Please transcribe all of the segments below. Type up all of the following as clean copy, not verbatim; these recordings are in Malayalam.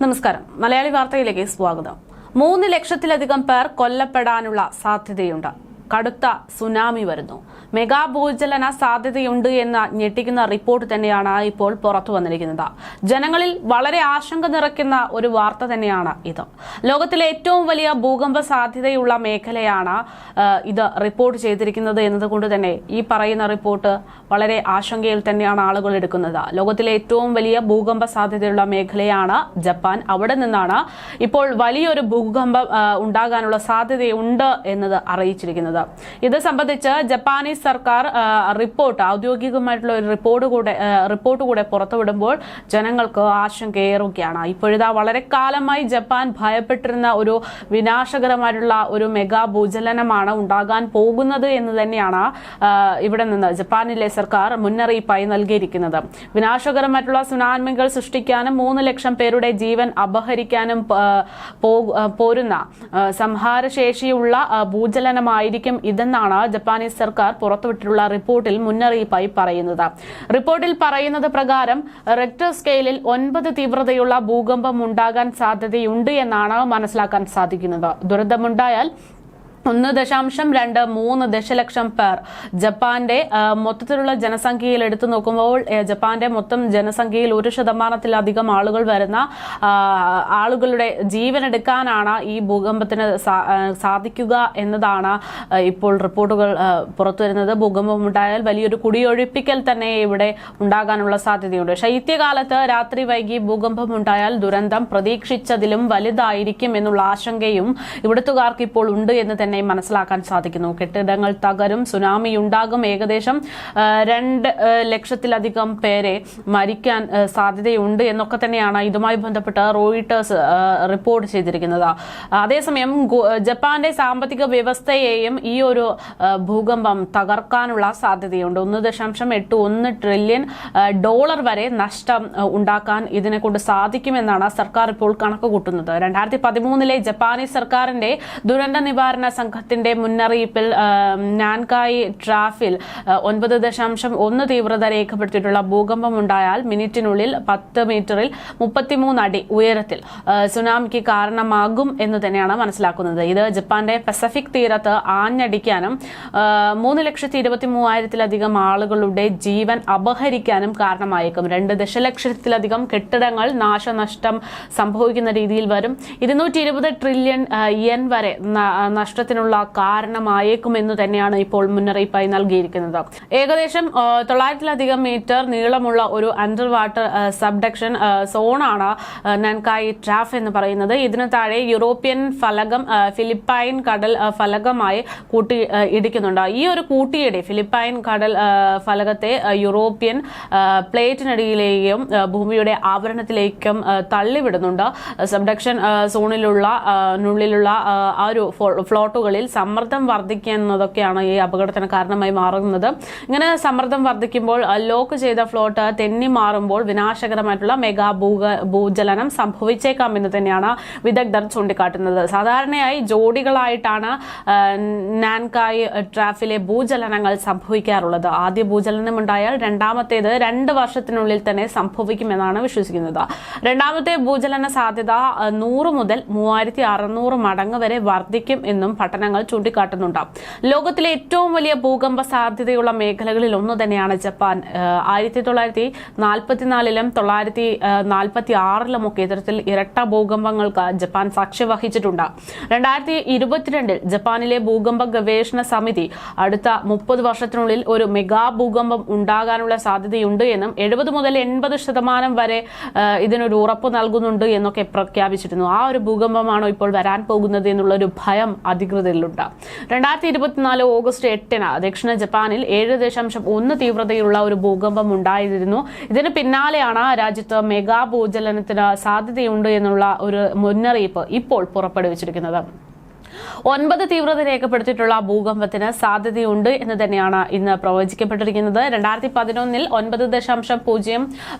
നമസ്കാരം. മലയാളി വാർത്തയിലേക്ക് സ്വാഗതം. 3 ലക്ഷത്തിലധികം പേർ കൊല്ലപ്പെടാനുള്ള സാധ്യതയുണ്ട്. കടുത്ത സുനാമി വരുന്നു. മെഗാ ഭൂചലന സാധ്യതയുണ്ട് എന്ന ഞെട്ടിക്കുന്ന റിപ്പോർട്ട് തന്നെയാണ് ഇപ്പോൾ പുറത്തു വന്നിരിക്കുന്നത്. ജനങ്ങളിൽ വളരെ ആശങ്ക നിറയ്ക്കുന്ന ഒരു വാർത്ത തന്നെയാണ് ഇത്. ലോകത്തിലെ ഏറ്റവും വലിയ ഭൂകമ്പ സാധ്യതയുള്ള മേഖലയാണ് ഇത് റിപ്പോർട്ട് ചെയ്തിരിക്കുന്നത് എന്നതുകൊണ്ട് തന്നെ ഈ പറയുന്ന റിപ്പോർട്ട് വളരെ ആശങ്കയിൽ തന്നെയാണ് ആളുകൾ എടുക്കുന്നത്. ലോകത്തിലെ ഏറ്റവും വലിയ ഭൂകമ്പ സാധ്യതയുള്ള മേഖലയാണ് ജപ്പാൻ. അവിടെ നിന്നാണ് ഇപ്പോൾ വലിയൊരു ഭൂകമ്പം ഉണ്ടാകാനുള്ള സാധ്യതയുണ്ട് എന്നത് അറിയിച്ചിരിക്കുന്നത്. ഇത് സംബന്ധിച്ച് ജപ്പാനീസ് സർക്കാർ റിപ്പോർട്ട്, ഔദ്യോഗികമായിട്ടുള്ള ഒരു റിപ്പോർട്ട് കൂടെ പുറത്തുവിടുമ്പോൾ ജനങ്ങൾക്ക് ആശങ്കയേറുകയാണ്. ഇപ്പോഴിതാ വളരെ കാലമായി ജപ്പാൻ ഭയപ്പെട്ടിരുന്ന ഒരു വിനാശകരമായിട്ടുള്ള ഒരു മെഗാ ഭൂചലനമാണ് ഉണ്ടാകാൻ പോകുന്നത് എന്ന് തന്നെയാണ് ഇവിടെ നിന്ന് ജപ്പാനിലെ സർക്കാർ മുന്നറിയിപ്പായി നൽകിയിരിക്കുന്നത്. വിനാശകരമായിട്ടുള്ള സുനാമികൾ സൃഷ്ടിക്കാനും 3 ലക്ഷം പേരുടെ ജീവൻ അപഹരിക്കാനും പോരുന്ന സംഹാരശേഷിയുള്ള ഭൂചലനമായിരിക്കും ഇതെന്നാണ് ജപ്പാനീസ് സർക്കാർ പുറത്തുവിട്ടിട്ടുള്ള റിപ്പോർട്ടിൽ മുന്നറിയിപ്പായി പറയുന്നത്. റിപ്പോർട്ടിൽ പറയുന്നത് പ്രകാരം റിക്ടർ സ്കെയിലിൽ 9 തീവ്രതയുള്ള ഭൂകമ്പം ഉണ്ടാകാൻ സാധ്യതയുണ്ട് എന്നാണ് മനസ്സിലാക്കാൻ സാധിക്കുന്നത്. ദുരന്തമുണ്ടായാൽ 1.23 ദശലക്ഷം പേർ. ജപ്പാന്റെ മൊത്തത്തിലുള്ള ജനസംഖ്യയിൽ എടുത്തു നോക്കുമ്പോൾ ജപ്പാന്റെ മൊത്തം ജനസംഖ്യയിൽ 1% ആളുകൾ വരുന്ന ആളുകളുടെ ജീവനെടുക്കാനാണ് ഈ ഭൂകമ്പത്തിന് സാധിക്കുക എന്നതാണ് ഇപ്പോൾ റിപ്പോർട്ടുകൾ പുറത്തുവരുന്നത്. ഭൂകമ്പം ഉണ്ടായാൽ വലിയൊരു കുടിയൊഴിപ്പിക്കൽ തന്നെ ഇവിടെ ഉണ്ടാകാനുള്ള സാധ്യതയുണ്ട്. ശൈത്യകാലത്ത് രാത്രി വൈകി ഭൂകമ്പം ഉണ്ടായാൽ ദുരന്തം പ്രതീക്ഷിച്ചതിലും വലുതായിരിക്കും എന്നുള്ള ആശങ്കയും ഇവിടുത്തുകാർക്ക് ഇപ്പോൾ ഉണ്ട് എന്ന് തന്നെ മനസ്സിലാക്കാൻ സാധിക്കുന്നു. കെട്ടിടങ്ങൾ തകരും, സുനാമി ഉണ്ടാകും, ഏകദേശം 2 ലക്ഷത്തിലധികം പേരെ മരിക്കാൻ സാധ്യതയുണ്ട് എന്നൊക്കെ തന്നെയാണ് ഇതുമായി ബന്ധപ്പെട്ട് റോയിട്ടേഴ്സ് റിപ്പോർട്ട് ചെയ്തിരിക്കുന്നത്. അതേസമയം ജപ്പാന്റെ സാമ്പത്തിക വ്യവസ്ഥയെയും ഈ ഒരു ഭൂകമ്പം തകർക്കാനുള്ള സാധ്യതയുണ്ട്. 1.81 ട്രില്യൺ ഡോളർ വരെ നഷ്ടം ഉണ്ടാക്കാൻ ഇതിനെ കൊണ്ട് സാധിക്കുമെന്നാണ് സർക്കാർ ഇപ്പോൾ കണക്ക് കൂട്ടുന്നത്. 2013 ജപ്പാനീസ് സർക്കാരിന്റെ ദുരന്ത നിവാരണ സംഘത്തിന്റെ മുന്നറിയിപ്പിൽ നാൻകായി ട്രാഫിൽ 9.1 തീവ്രത രേഖപ്പെടുത്തിയിട്ടുള്ള ഭൂകമ്പം ഉണ്ടായാൽ മിനിറ്റിനുള്ളിൽ 10 മീറ്ററിൽ 33 അടി ഉയരത്തിൽ സുനാമിക്ക് കാരണമാകും എന്ന് തന്നെയാണ് മനസ്സിലാക്കുന്നത്. ഇത് ജപ്പാന്റെ പസഫിക് തീരത്ത് ആഞ്ഞടിക്കാനും 3,23,000-ലധികം ആളുകളുടെ ജീവൻ അപഹരിക്കാനും കാരണമായേക്കും. 2 ദശലക്ഷത്തിലധികം കെട്ടിടങ്ങൾ നാശനഷ്ടം സംഭവിക്കുന്ന രീതിയിൽ വരും. 220 ട്രില്യൺ yen വരെ നഷ്ടത്തിനുള്ള കാരണമായേക്കുമെന്ന് തന്നെയാണ് ഇപ്പോൾ മുന്നറിയിപ്പായി നൽകിയിരിക്കുന്നത്. ഏകദേശം 900-ലധികം മീറ്റർ നീളമുള്ള ഒരു അണ്ടർ വാട്ടർ സബ്ഡക്ഷൻ സോണാണ് നാൻകായി ട്രാഫ് എന്ന് പറയുന്നത്. ഇതിനു താഴെ യൂറോപ്യൻ ഫലകം ഫിലിപ്പൈൻ കടൽ ഫലകമായി കൂട്ടി ഇടിക്കുന്നുണ്ട്. ഈ ഒരു കൂട്ടിയിടി ഫിലിപ്പൈൻ കടൽ ഫലകത്തെ യൂറോപ്യൻ പ്ലേറ്റിനടിയിലേക്കും ഭൂമിയുടെ ആവരണത്തിലേക്കും തള്ളിവിടുന്നുണ്ട്. സബ്ഡക്ഷൻ സോണിലുള്ള ആ ഒരു ഫ്ലോട്ടുകളിൽ സമ്മർദ്ദം വർദ്ധിക്കുന്നതൊക്കെയാണ് ഈ അപകടത്തിന് കാരണമായി മാറുന്നത്. ഇങ്ങനെ സമ്മർദ്ദം വർദ്ധിക്കുമ്പോൾ ലോക്ക് ചെയ്ത ഫ്ലോട്ട് തെന്നി മാറുമ്പോൾ വിനാശകരമായിട്ടുള്ള മെഗാ ഭൂചലനം സംഭവിച്ചേക്കാം എന്ന് തന്നെയാണ് വിദഗ്ധർ ചൂണ്ടിക്കാട്ടുന്നത്. സാധാരണയായി ജോഡികളായിട്ടാണ് നാൻകായി ട്രാഫിലെ ഭൂചലനങ്ങൾ സംഭവിക്കാറുള്ളത്. ആദ്യ ഭൂചലനം ഉണ്ടായാൽ രണ്ടാമത്തേത് 2 വർഷത്തിനുള്ളിൽ തന്നെ സംഭവിക്കുമെന്നാണ് വിശ്വസിക്കുന്നത്. രണ്ടാമത്തെ ഭൂചലന സാധ്യത 100 മുതൽ 3600 മടങ്ങ് വരെ വർദ്ധിക്കും എന്നും പഠനങ്ങൾ ചൂണ്ടിക്കാട്ടുന്നുണ്ട്. ലോകത്തിലെ ഏറ്റവും വലിയ ഭൂകമ്പ സാധ്യതയുള്ള മേഖലകളിൽ ഒന്ന് തന്നെയാണ് ജപ്പാൻ. 1944-ലും 1946-ലും ഒക്കെ ഇത്തരത്തിൽ ഇരട്ട ഭൂകമ്പങ്ങൾക്ക് ജപ്പാൻ സാക്ഷ്യം വഹിച്ചിട്ടുണ്ട്. 2022 ജപ്പാനിലെ ഭൂകമ്പ ഗവേഷണ സമിതി അടുത്ത 30 വർഷത്തിനുള്ളിൽ ഒരു മെഗാ ഭൂകമ്പം ഉണ്ടാകാനുള്ള സാധ്യതയുണ്ട് എന്നും 70 മുതൽ 80% വരെ ഇതിനൊരു ഉറപ്പ് നൽകുന്നുണ്ട് എന്നൊക്കെ പ്രഖ്യാപിച്ചിരുന്നു. ആ ഒരു ഭൂകമ്പമാണോ ഇപ്പോൾ വരാൻ പോകുന്നത് എന്നുള്ള ഒരു ഭയം അധികൃതരിലുണ്ട്. 2024 ഓഗസ്റ്റ് 8-ന് ദക്ഷിണ ജപ്പാനിൽ 7.1 തീവ്രതയുള്ള ഒരു ഭൂകമ്പം ഉണ്ടായിരുന്നു. ഇതിന് പിന്നാലെയാണ് രാജ്യത്ത് മെഗാ ഭൂചലനത്തിന് സാധ്യതയുണ്ട് എന്നുള്ള ഒരു മുന്നറിയിപ്പ് ഇപ്പോൾ പുറപ്പെടുവിച്ചിരിക്കുന്നത്. 9 തീവ്രത രേഖപ്പെടുത്തിയിട്ടുള്ള ഭൂകമ്പത്തിന് സാധ്യതയുണ്ട് എന്ന് തന്നെയാണ് ഇന്ന് പ്രവചിക്കപ്പെട്ടിരിക്കുന്നത്. 2011 9.0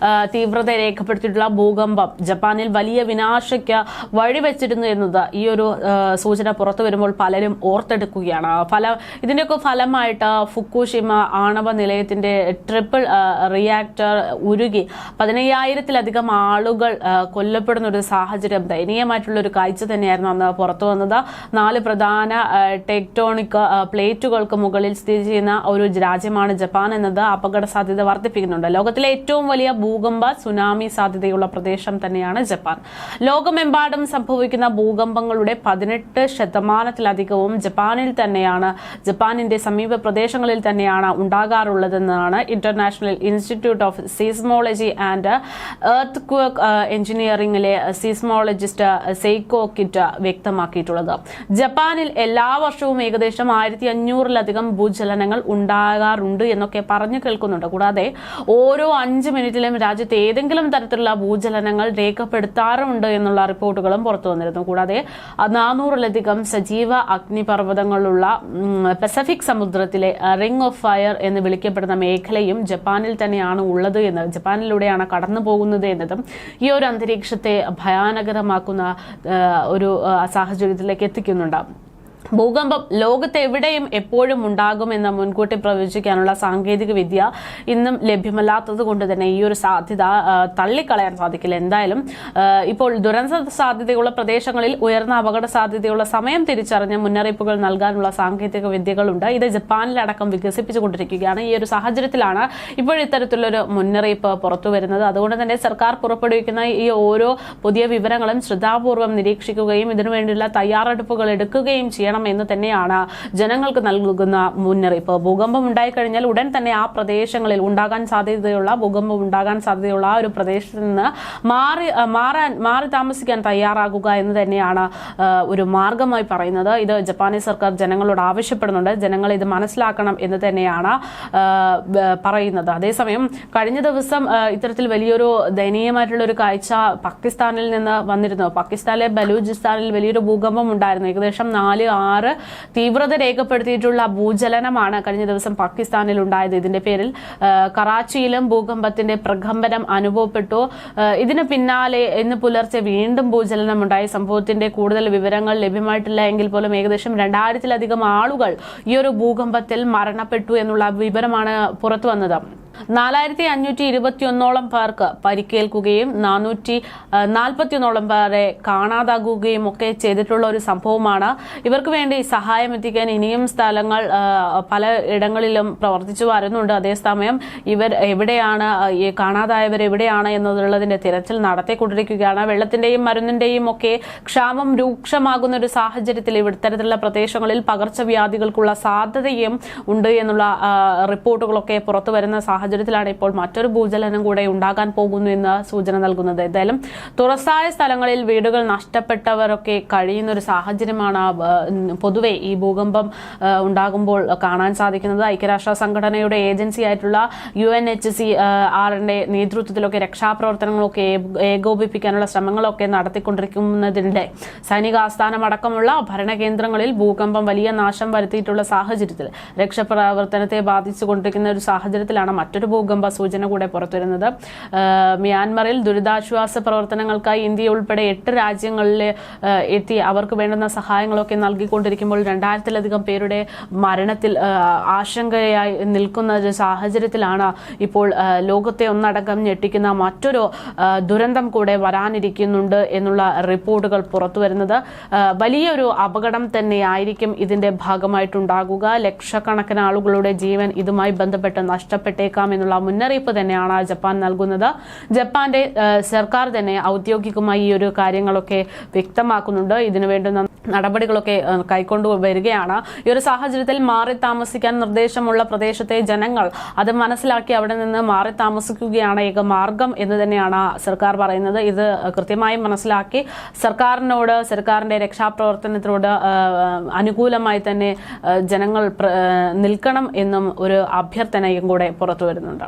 തീവ്രത രേഖപ്പെടുത്തിയിട്ടുള്ള ഭൂകമ്പം ജപ്പാനിൽ വലിയ വിനാശയ്ക്ക് വഴിവെച്ചിരുന്നു എന്നത് ഈ ഒരു സൂചന പുറത്തു വരുമ്പോൾ പലരും ഓർത്തെടുക്കുകയാണ്. ഇതിന്റെയൊക്കെ ഫലമായിട്ട് ഫുക്കുഷിമ ആണവ നിലയത്തിന്റെ ട്രിപ്പിൾ റിയാക്ടർ ഉരുകി 15,000-ലധികം ആളുകൾ കൊല്ലപ്പെടുന്ന ഒരു സാഹചര്യം ദയനീയമായിട്ടുള്ള ഒരു കാഴ്ച തന്നെയായിരുന്നു അന്ന് പുറത്തു വന്നത്. 4 പ്രധാന ടെക്ടോണിക് പ്ലേറ്റുകൾക്ക് മുകളിൽ സ്ഥിതി ചെയ്യുന്ന ഒരു രാജ്യമാണ് ജപ്പാൻ എന്നത് അപകട സാധ്യത വർദ്ധിപ്പിക്കുന്നുണ്ട്. ലോകത്തിലെ ഏറ്റവും വലിയ ഭൂകമ്പ സുനാമി സാധ്യതയുള്ള പ്രദേശം തന്നെയാണ് ജപ്പാൻ. ലോകമെമ്പാടും സംഭവിക്കുന്ന ഭൂകമ്പങ്ങളുടെ 18% ജപ്പാനിന്റെ സമീപ പ്രദേശങ്ങളിൽ തന്നെയാണ് ഉണ്ടാകാറുള്ളതെന്നാണ് international institute of seismology and earthquake എഞ്ചിനീയറിംഗിലെ സീസ്മോളജിസ്റ്റ് സെയ്കോ കിറ്റ് വ്യക്തമാക്കിയിട്ടുള്ളത്. ജപ്പാനിൽ എല്ലാ വർഷവും ഏകദേശം 1500-ലധികം ഭൂചലനങ്ങൾ ഉണ്ടാകാറുണ്ട് എന്നൊക്കെ പറഞ്ഞു കേൾക്കുന്നുണ്ട്. കൂടാതെ ഓരോ 5 മിനിറ്റിലും രാജ്യത്ത് ഏതെങ്കിലും തരത്തിലുള്ള ഭൂചലനങ്ങൾ രേഖപ്പെടുത്താറുണ്ട് എന്നുള്ള റിപ്പോർട്ടുകളും പുറത്തു വന്നിരുന്നു. കൂടാതെ 400-ലധികം സജീവ അഗ്നിപർവ്വതങ്ങളുള്ള പസഫിക് സമുദ്രത്തിലെ റിംഗ് ഓഫ് ഫയർ എന്ന് വിളിക്കപ്പെടുന്ന മേഖലയും ജപ്പാനിൽ തന്നെയാണ് ഉള്ളത് എന്ന്, ജപ്പാനിലൂടെയാണ് കടന്നു പോകുന്നത് എന്നതും ഈ ഒരു അന്തരീക്ഷത്തെ ഭയാനകരമാക്കുന്ന ഒരു സാഹചര്യത്തിലേക്ക് എത്തിക്കുന്നുണ്ട്. ഭൂകമ്പം ലോകത്ത് എവിടെയും എപ്പോഴും ഉണ്ടാകുമെന്ന് മുൻകൂട്ടി പ്രവചിക്കാനുള്ള സാങ്കേതിക വിദ്യ ഇന്നും ലഭ്യമല്ലാത്തത് കൊണ്ട് തന്നെ ഈ ഒരു സാധ്യത തള്ളിക്കളയാൻ സാധിക്കില്ല. എന്തായാലും ഇപ്പോൾ ദുരന്ത സാധ്യതയുള്ള പ്രദേശങ്ങളിൽ ഉയർന്ന അപകട സാധ്യതയുള്ള സമയം തിരിച്ചറിഞ്ഞ് മുന്നറിയിപ്പുകൾ നൽകാനുള്ള സാങ്കേതിക വിദ്യകളുണ്ട്. ഇത് ജപ്പാനിലടക്കം വികസിപ്പിച്ചുകൊണ്ടിരിക്കുകയാണ്. ഈ ഒരു സാഹചര്യത്തിലാണ് ഇപ്പോൾ ഇത്തരത്തിലൊരു മുന്നറിയിപ്പ് പുറത്തു വരുന്നത്. അതുകൊണ്ട് തന്നെ സർക്കാർ പുറപ്പെടുവിക്കുന്ന ഈ ഓരോ പുതിയ വിവരങ്ങളും ശ്രദ്ധാപൂർവം നിരീക്ഷിക്കുകയും ഇതിനുവേണ്ടിയുള്ള തയ്യാറെടുപ്പുകൾ എടുക്കുകയും ചെയ്യണം എന്ന് തന്നെയാണ് ജനങ്ങൾക്ക് നൽകുന്ന മുന്നറിയിപ്പ്. ഭൂകമ്പം ഉണ്ടായിക്കഴിഞ്ഞാൽ ഉടൻ തന്നെ ആ പ്രദേശങ്ങളിൽ ഭൂകമ്പം ഉണ്ടാകാൻ സാധ്യതയുള്ള ആ ഒരു പ്രദേശത്ത് നിന്ന് മാറി താമസിക്കാൻ തയ്യാറാകുക എന്ന് തന്നെയാണ് ഒരു മാർഗമായി പറയുന്നത്. ഇത് ജപ്പാനീസ് സർക്കാർ ജനങ്ങളോട് ആവശ്യപ്പെടുന്നുണ്ട്. ജനങ്ങൾ ഇത് മനസ്സിലാക്കണം എന്ന് തന്നെയാണ് പറയുന്നത്. അതേസമയം കഴിഞ്ഞ ദിവസം ഇത്തരത്തിൽ വലിയൊരു ദയനീയമായിട്ടുള്ള ഒരു കാഴ്ച പാകിസ്ഥാനിൽ നിന്ന് വന്നിരുന്നു. പാകിസ്ഥാനിലെ ബലൂചിസ്ഥാനിൽ വലിയൊരു ഭൂകമ്പം ഉണ്ടായിരുന്നു. ഏകദേശം 4-6 തീവ്രത രേഖപ്പെടുത്തിയിട്ടുള്ള ഭൂചലനമാണ് കഴിഞ്ഞ ദിവസം പാകിസ്ഥാനിൽ ഉണ്ടായത്. ഇതിന്റെ പേരിൽ കറാച്ചിയിലും ഭൂകമ്പത്തിന്റെ പ്രകമ്പനം അനുഭവപ്പെട്ടു. ഇതിന് പിന്നാലെ ഇന്ന് പുലർച്ചെ വീണ്ടും ഭൂചലനം ഉണ്ടായി. സംഭവത്തിന്റെ കൂടുതൽ വിവരങ്ങൾ ലഭ്യമായിട്ടില്ല എങ്കിൽ പോലും ഏകദേശം 2000-ലധികം ആളുകൾ ഈ ഒരു ഭൂകമ്പത്തിൽ മരണപ്പെട്ടു എന്നുള്ള വിവരമാണ് പുറത്തു വന്നത്. 4521 പേർക്ക് പരിക്കേൽക്കുകയും 441 പേരെ കാണാതാകുകയും ഒക്കെ ചെയ്തിട്ടുള്ള ഒരു സംഭവമാണ്. ഇവർക്ക് വേണ്ടി സഹായം എത്തിക്കാൻ ഇനിയും സ്ഥലങ്ങൾ പല ഇടങ്ങളിലും പ്രവർത്തിച്ചു വരുന്നുണ്ട്. അതേസമയം ഇവർ എവിടെയാണ്, ഈ കാണാതായവർ എവിടെയാണ് എന്നുള്ളതിന്റെ തിരച്ചിൽ നടത്തിക്കൊണ്ടിരിക്കുകയാണ്. വെള്ളത്തിന്റെയും മരുന്നിന്റെയും ഒക്കെ ക്ഷാമം രൂക്ഷമാകുന്ന ഒരു സാഹചര്യത്തിൽ ഇത്തരത്തിലുള്ള പ്രദേശങ്ങളിൽ പകർച്ചവ്യാധികൾക്കുള്ള സാധ്യതയും ഉണ്ട് എന്നുള്ള റിപ്പോർട്ടുകളൊക്കെ പുറത്തു വരുന്ന സാഹചര്യത്തിലാണ് ഇപ്പോൾ മറ്റൊരു ഭൂചലനം കൂടെ ഉണ്ടാകാൻ പോകുന്നു എന്ന് സൂചന നൽകുന്നത്. എന്തായാലും തുറസായ സ്ഥലങ്ങളിൽ വീടുകൾ നഷ്ടപ്പെട്ടവരൊക്കെ കഴിയുന്ന ഒരു സാഹചര്യമാണ് പൊതുവെ ഈ ഭൂകമ്പം ഉണ്ടാകുമ്പോൾ കാണാൻ സാധിക്കുന്നത്. ഐക്യരാഷ്ട്ര സംഘടനയുടെ ഏജൻസി ആയിട്ടുള്ള UNHCRന്റെ നേതൃത്വത്തിലൊക്കെ രക്ഷാപ്രവർത്തനങ്ങളൊക്കെ ഏകോപിപ്പിക്കാനുള്ള ശ്രമങ്ങളൊക്കെ നടത്തിക്കൊണ്ടിരിക്കുന്നതിനിടെ സൈനിക ആസ്ഥാനം അടക്കമുള്ള ഭരണകേന്ദ്രങ്ങളിൽ ഭൂകമ്പം വലിയ നാശം വരുത്തിയിട്ടുള്ള സാഹചര്യത്തിൽ രക്ഷാപ്രവർത്തനത്തെ ബാധിച്ചുകൊണ്ടിരിക്കുന്ന ഒരു സാഹചര്യത്തിലാണ് മറ്റൊരു ഭൂകമ്പ സൂചന കൂടെ പുറത്തുവരുന്നത്. മ്യാൻമറിൽ ദുരിതാശ്വാസ പ്രവർത്തനങ്ങൾക്കായി ഇന്ത്യ ഉൾപ്പെടെ 8 രാജ്യങ്ങളിൽ എത്തി അവർക്ക് വേണ്ടുന്ന സഹായങ്ങളൊക്കെ നൽകിക്കൊണ്ടിരിക്കുമ്പോൾ 2000-ലധികം പേരുടെ മരണത്തിൽ ആശങ്കയായി നിൽക്കുന്ന ഒരു സാഹചര്യത്തിലാണ് ഇപ്പോൾ ലോകത്തെ ഒന്നടങ്കം ഞെട്ടിക്കുന്ന മറ്റൊരു ദുരന്തം കൂടെ വരാനിരിക്കുന്നുണ്ട് എന്നുള്ള റിപ്പോർട്ടുകൾ പുറത്തു വരുന്നത്. വലിയൊരു അപകടം തന്നെയായിരിക്കും ഇതിന്റെ ഭാഗമായിട്ടുണ്ടാകുക. ലക്ഷക്കണക്കിന് ആളുകളുടെ ജീവൻ ഇതുമായി ബന്ധപ്പെട്ട് നഷ്ടപ്പെട്ടേക്കാം എന്നുള്ള മുന്നറിയിപ്പ് തന്നെയാണ് ജപ്പാൻ നൽകുന്നത്. ജപ്പാന്റെ സർക്കാർ തന്നെ ഔദ്യോഗികമായി ഈ ഒരു കാര്യങ്ങളൊക്കെ വ്യക്തമാക്കുന്നുണ്ട്. ഇതിനു വേണ്ടുന്ന നടപടികളൊക്കെ കൈക്കൊണ്ടു വരികയാണ്. ഈ ഒരു സാഹചര്യത്തിൽ മാറി താമസിക്കാൻ നിർദ്ദേശമുള്ള പ്രദേശത്തെ ജനങ്ങൾ അത് മനസ്സിലാക്കി അവിടെ നിന്ന് മാറി താമസിക്കുകയാണ് ഏക മാർഗം എന്ന് തന്നെയാണ് സർക്കാർ പറയുന്നത്. ഇത് കൃത്യമായി മനസ്സിലാക്കി സർക്കാരിന്റെ രക്ഷാപ്രവർത്തനത്തിനോട് അനുകൂലമായി തന്നെ ജനങ്ങൾ നിൽക്കണം എന്നും ഒരു അഭ്യർത്ഥനയും കൂടെ പുറത്തു വരുന്നുണ്ട്.